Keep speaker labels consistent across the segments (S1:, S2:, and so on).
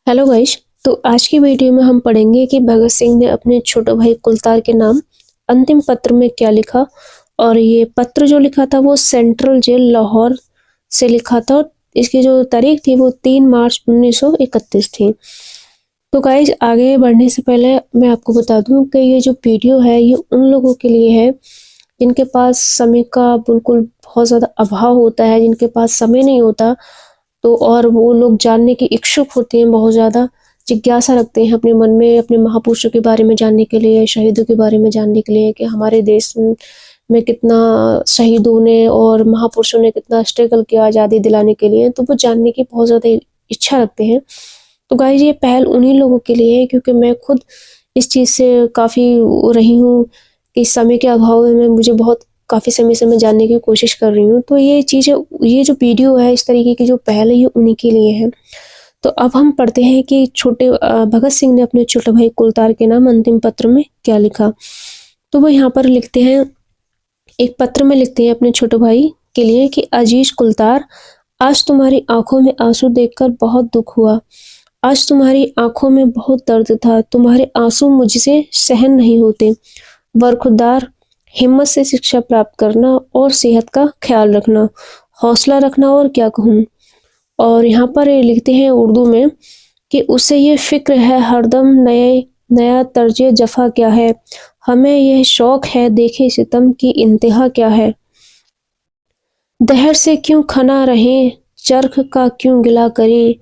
S1: Hello guys. तो आज की वीडियो में हम पढ़ेंगे कि भगत सिंह ने अपने छोटे भाई कुलतार के नाम अंतिम पत्र में क्या लिखा। और ये पत्र जो लिखा था वो सेंट्रल जेल लाहौर से लिखा था और इसकी जो तारीख थी वो 3 मार्च 1931 थी। तो गाइस, आगे बढ़ने से पहले मैं आपको बता दूं कि ये जो वीडियो है ये उन लोगों के लिए है जिनके पास समय का बिल्कुल बहुत ज़्यादा अभाव होता है, जिनके पास समय नहीं होता। तो और वो लोग जानने के इच्छुक होते हैं, बहुत ज़्यादा जिज्ञासा रखते हैं अपने मन में, अपने महापुरुषों के बारे में जानने के लिए, शहीदों के बारे में जानने के लिए कि हमारे देश में कितना शहीदों ने और महापुरुषों ने कितना स्ट्रगल किया आज़ादी दिलाने के लिए। तो वो जानने की बहुत ज़्यादा इच्छा रखते हैं। तो गाइस, ये पहल उन्हीं लोगों के लिए है क्योंकि मैं खुद इस चीज़ से काफ़ी रही हूँ कि समय के अभाव में मुझे बहुत काफ़ी समय से मैं जानने की कोशिश कर रही हूँ। तो ये चीज़ें, ये जो वीडियो है, इस तरीके की जो पहल है, ये उन्हीं के लिए है। तो अब हम पढ़ते हैं कि भगत सिंह ने अपने छोटे भाई कुलतार के नाम अंतिम पत्र में क्या लिखा। तो वो यहाँ पर लिखते हैं, एक पत्र में लिखते हैं अपने छोटे भाई के लिए कि अजीज कुलतार, आज तुम्हारी आंखों में आंसू देखकर बहुत दुख हुआ। आज तुम्हारी आंखों में बहुत दर्द था। तुम्हारे आंसू मुझसे सहन नहीं होते। बरखुरदार हिम्मत से शिक्षा प्राप्त करना और सेहत का ख्याल रखना, हौसला रखना, और क्या कहूँ। और यहाँ पर ये लिखते हैं उर्दू में कि उसे ये फिक्र है हरदम नया तर्ज जफा क्या है, हमें यह शौक है देखे सितम की इंतहा क्या है। दहर से क्यों खना रहे, चरख का क्यों गिला करें,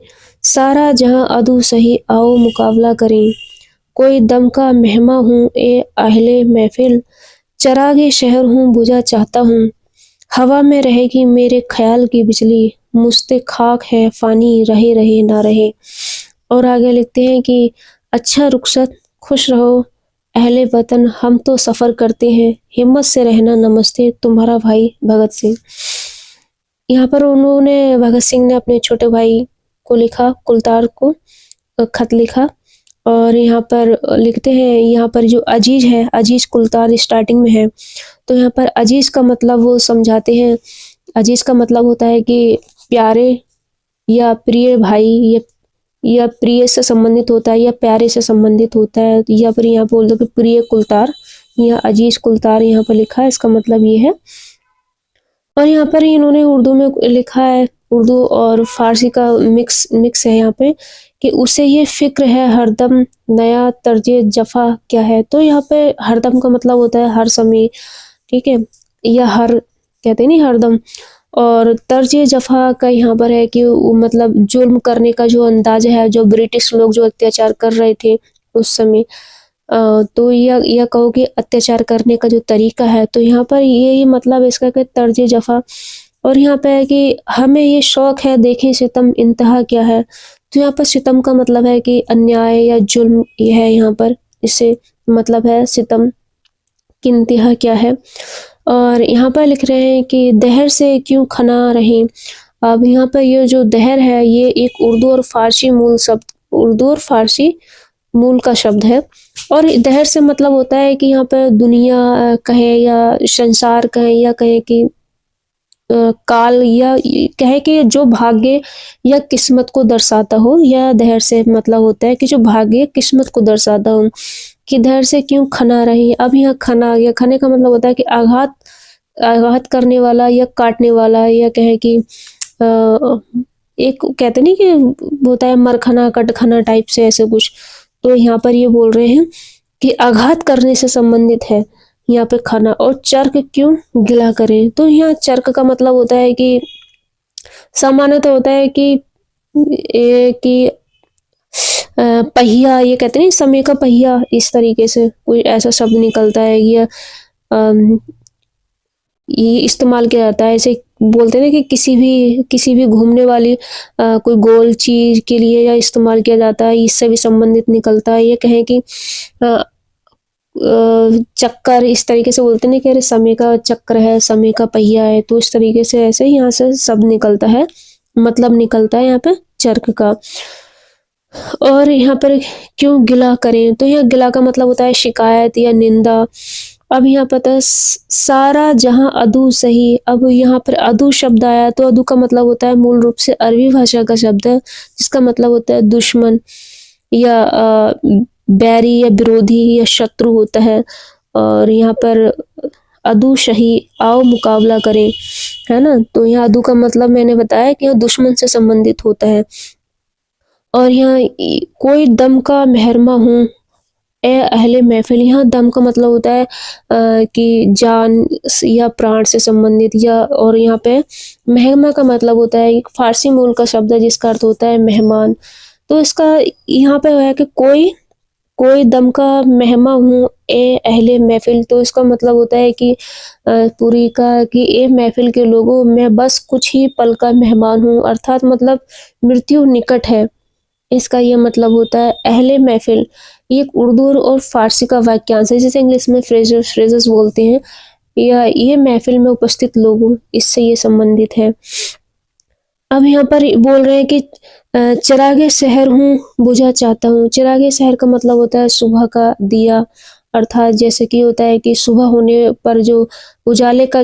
S1: सारा जहां अदू सही आओ मुकाबला करें। कोई दम का मेहमा हूँ ए अहले महफिल, चरागे शहर हूँ बुझा चाहता हूँ। हवा में रहेगी मेरे ख्याल की बिजली, मुझते खाक है फानी रहे रहे ना रहे। और आगे लिखते हैं कि अच्छा रुखसत खुश रहो अहले वतन, हम तो सफ़र करते हैं, हिम्मत से रहना, नमस्ते, तुम्हारा भाई भगत सिंह। यहाँ पर उन्होंने, भगत सिंह ने अपने छोटे भाई को लिखा, कुलतार को खत लिखा। और यहाँ पर लिखते हैं, यहाँ पर जो अजीज है, अजीज कुलतार स्टार्टिंग में है। तो यहाँ पर अजीज का मतलब वो समझाते हैं। अजीज का मतलब होता है कि प्यारे या प्रिय भाई, या प्रिय से संबंधित होता है या प्यारे से संबंधित होता है। या फिर यहाँ बोल दो कि प्रिय कुलतार या अजीज कुलतार यहाँ पर लिखा है, इसका मतलब ये है। और यहाँ पर इन्होंने उर्दू में लिखा है, उर्दू और फारसी का मिक्स है यहाँ पे, कि उसे ये फिक्र है हरदम नया तर्ज जफा क्या है। तो यहाँ पे हरदम का मतलब होता है हर समय, ठीक है, या हर कहते नहीं, हरदम। और तर्ज जफा का यहाँ पर है कि मतलब जुल्म करने का जो अंदाज है, जो ब्रिटिश लोग जो अत्याचार कर रहे थे उस समय, तो यह कहो कि अत्याचार करने का जो तरीका है। तो यहाँ पर ये मतलब इसका कि तर्ज जफा। और यहाँ पे है कि हमें ये शौक है देखें सितम इंतहा क्या है। तो यहाँ पर सितम का मतलब है कि अन्याय या जुल्म ये है यहाँ पर, इससे मतलब है सितम की इंतहा क्या है। और यहाँ पर लिख रहे हैं कि दहर से क्यों खना रहे। अब यहाँ पर ये जो दहर है ये एक उर्दू और फारसी मूल का शब्द है। और दहर से मतलब होता है कि यहाँ पर दुनिया कहे या संसार कहे या कहे कि काल, या कहे कि जो भाग्य या किस्मत को दर्शाता हो, या दहर से मतलब होता है कि जो भाग्य किस्मत को दर्शाता हो। कि दहर से क्यों खना रहे। अब यहाँ खना या खने का मतलब होता है कि आघात करने वाला या काटने वाला, या कहे कि एक कहते नहीं कि होता है मरखना कटखना टाइप से, ऐसे कुछ। तो यहाँ पर ये बोल रहे हैं कि आघात करने से संबंधित है यहाँ पे खाना। और चरक क्यों गिला करें। तो यहाँ चरक का मतलब होता है कि सामान्यतः होता है कि पहिया, ये कहते हैं समय का पहिया, इस तरीके से कोई ऐसा शब्द निकलता है, या ये इस्तेमाल किया जाता है। ऐसे बोलते हैं ना कि किसी भी घूमने वाली कोई गोल चीज के लिए या इस्तेमाल किया जाता है, इससे भी संबंधित निकलता है। ये कहें कि चक्कर, इस तरीके से बोलते हैं कि अरे समय का चक्र है, समय का पहिया है। तो इस तरीके से ऐसे यहाँ से शब्द निकलता है, मतलब निकलता है यहाँ पे चरक का। और यहाँ पर क्यों गिला करें। तो यहाँ गिला का मतलब होता है शिकायत या निंदा। अब यहाँ पता है सारा जहाँ अदू सही। अब यहाँ पर अदू शब्द आया तो अदू का मतलब होता है मूल रूप से अरबी भाषा का शब्द है जिसका मतलब होता है दुश्मन या बैरी या विरोधी या शत्रु होता है। और यहाँ पर अदू शही आओ मुकाबला करें, है ना। तो यहाँ अदू का मतलब मैंने बताया कि यह दुश्मन से संबंधित होता है। और यहाँ कोई दम का मेहरमा हूँ ए अहले महफिल, यहाँ दम का मतलब होता है कि जान या प्राण से संबंधित या। और यहाँ पे मेहमा का मतलब होता है एक फारसी मूल का शब्द है जिसका अर्थ होता है मेहमान। तो इसका यहाँ पे है कि कोई दम का मेहमा हूँ ए अहले महफिल, तो इसका मतलब होता है कि पूरी का कि ए महफिल के लोगों मैं बस कुछ ही पल का मेहमान हूँ, अर्थात मतलब मृत्यु निकट है। इसका ये मतलब होता है अहले महफिल। ये एक उर्दू और फारसी का वाक्यांश है, जैसे इंग्लिश में फ्रेजेस बोलते हैं, या ये महफिल में उपस्थित लोगों, इससे ये संबंधित है। अब यहाँ पर बोल रहे हैं कि चिरागे शहर हूँ बुझा चाहता हूँ। चिरागे शहर का मतलब होता है सुबह का दिया, अर्थात जैसे कि होता है कि सुबह होने पर जो उजाले के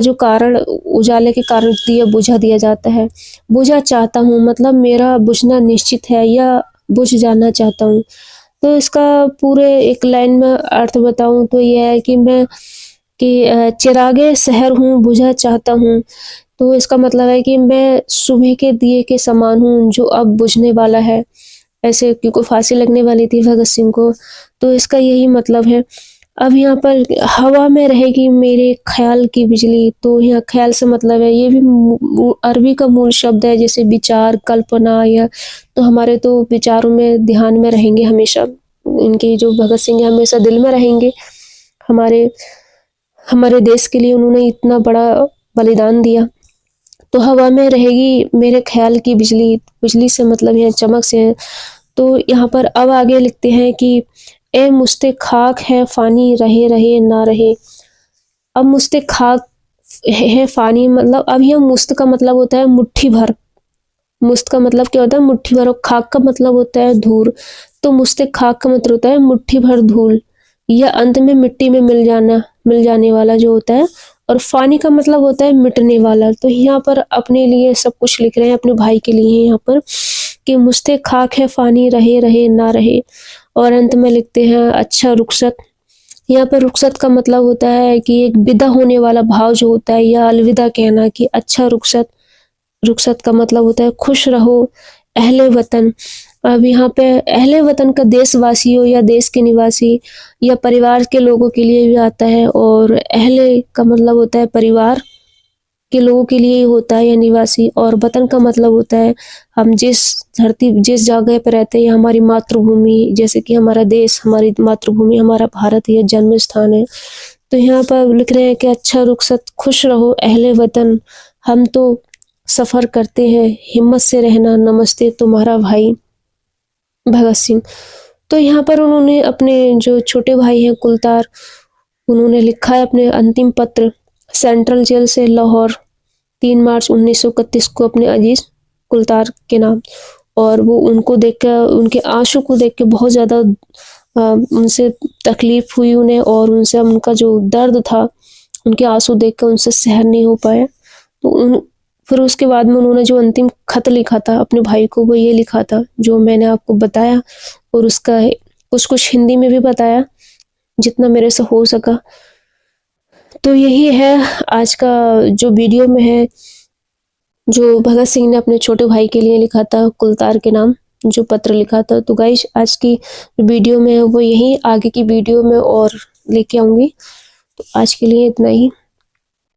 S1: कारण दिया बुझा दिया जाता है। बुझा चाहता हूँ मतलब मेरा बुझना निश्चित है या बुझ जाना चाहता हूँ। तो इसका पूरे एक लाइन में अर्थ बताऊं तो यह है कि चिरागे शहर हूँ बुझा चाहता हूँ। तो इसका मतलब है कि मैं सुबह के दिए के समान हूँ जो अब बुझने वाला है, ऐसे क्योंकि फांसी लगने वाली थी भगत सिंह को, तो इसका यही मतलब है। अब यहाँ पर हवा में रहेगी मेरे ख्याल की बिजली, तो यहाँ ख्याल से मतलब है ये भी अरबी का मूल शब्द है, जैसे विचार कल्पना या। तो हमारे तो विचारों में ध्यान में रहेंगे हमेशा, इनके जो भगत सिंह हमेशा दिल में रहेंगे। हमारे देश के लिए उन्होंने इतना बड़ा बलिदान दिया। तो हवा में रहेगी मेरे ख्याल की बिजली, बिजली से मतलब यहाँ चमक से है। तो यहाँ पर अब आगे लिखते हैं कि ए मुस्ते खाक है फानी रहे रहे ना रहे। अब मुस्ते खाक है फानी मतलब अब यह मुस्त का मतलब होता है मुट्ठी भर। मुस्त का मतलब क्या होता है मुट्ठी भर, और खाक का मतलब होता है धूल। तो मुस्ते खाक का मतलब होता है मुट्ठी भर धूल, या अंत में मिट्टी में मिल जाने वाला जो होता है। और फानी का मतलब होता है मिटने वाला। तो यहाँ पर अपने लिए सब कुछ लिख रहे हैं, अपने भाई के लिए यहाँ पर कि मुस्ते खाक है फानी रहे रहे ना रहे। और अंत में लिखते हैं अच्छा रुखसत। यहाँ पर रुखसत का मतलब होता है कि एक विदा होने वाला भाव जो होता है, या अलविदा कहना कि अच्छा रुखसत। रुखसत का मतलब होता है खुश रहो अहले वतन। अब यहाँ पे अहले वतन का देशवासियों या देश के निवासी या परिवार के लोगों के लिए भी आता है, और अहले का मतलब होता है परिवार के लोगों के लिए ही होता है या निवासी। और वतन का मतलब होता है हम जिस जगह पर रहते हैं, हमारी मातृभूमि, जैसे कि हमारा देश, हमारी मातृभूमि हमारा भारत या जन्म स्थान है। तो यहाँ पर लिख रहे हैं कि अच्छा रुखसत खुश रहो अहले वतन, हम तो सफर करते हैं हिम्मत से रहना, नमस्ते तुम्हारा भाई भगत सिंह। तो यहाँ पर उन्होंने अपने जो छोटे भाई हैं कुलतार, उन्होंने लिखा है अपने अंतिम पत्र सेंट्रल जेल से लाहौर 3 मार्च 1931 को अपने अजीज कुलतार के नाम। और वो उनको देखकर, उनके आंसू को देख के बहुत ज़्यादा उनसे तकलीफ हुई उन्हें, और उनसे उनका जो दर्द था उनके आंसू देखकर उनसे सहन नहीं हो पाया। तो फिर उसके बाद में उन्होंने जो अंतिम खत लिखा था अपने भाई को, वो ये लिखा था जो मैंने आपको बताया, और उसका कुछ हिंदी में भी बताया जितना मेरे से हो सका। तो यही है आज का जो वीडियो में है, जो भगत सिंह ने अपने छोटे भाई के लिए लिखा था कुलतार के नाम, जो पत्र लिखा था। तो गाइस आज की वीडियो में वो यही, आगे की वीडियो में और लेके आऊंगी। तो आज के लिए इतना ही।